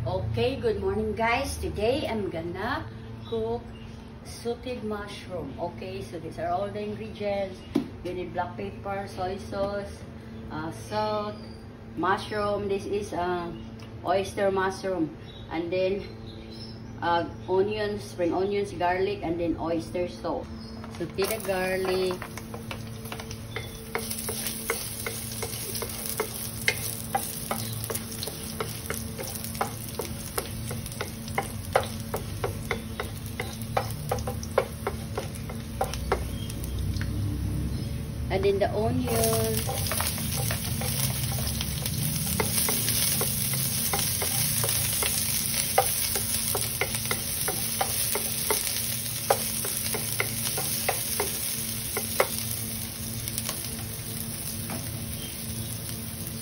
Okay, good morning guys. Today I'm gonna cook sauteed mushroom. Okay, so these are all the ingredients. You need black pepper, soy sauce, salt, mushroom. This is oyster mushroom, and then onions, spring onions, garlic, and then oyster sauce. Saute the garlic. And then the onions.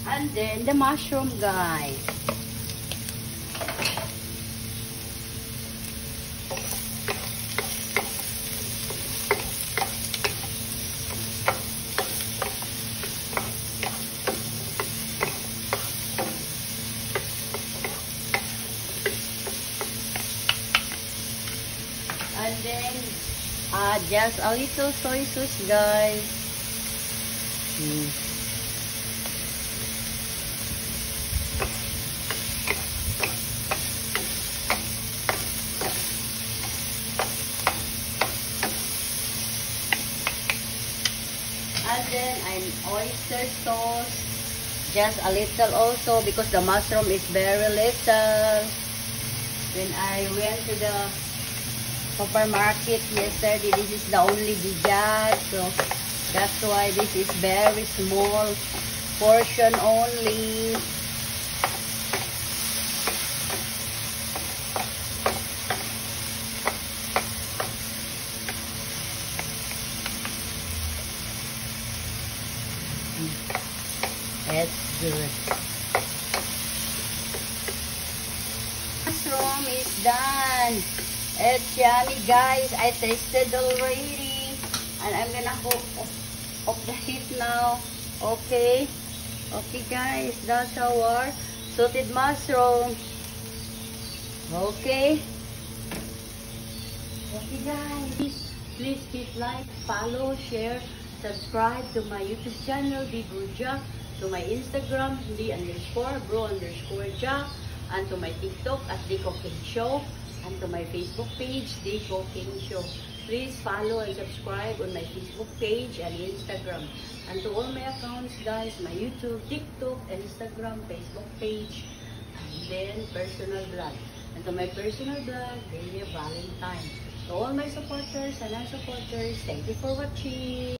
And then the mushroom, guys. And then, just a little soy sauce, guys. And then, an oyster sauce. Just a little also, because the mushroom is very little. When I went to the supermarket yesterday, this is the only bigat, so that's why this is very small portion only. That's good. Mushroom is done. It's yummy, guys. I tasted already, and I'm gonna hook off the heat now. Okay, guys, that's our sauteed mushroom. Okay, guys. Please hit like, follow, share, subscribe to my YouTube channel, BBroJack, to my Instagram, _bro_jack, and to my TikTok at The Cooking Show. And to my Facebook page, The Cooking Show. Please follow and subscribe on my Facebook page and Instagram. And to all my accounts, guys, my YouTube, TikTok, Instagram, Facebook page, and then personal blog. And to my personal blog, Delia Valentine. To all my supporters and non-supporters, thank you for watching.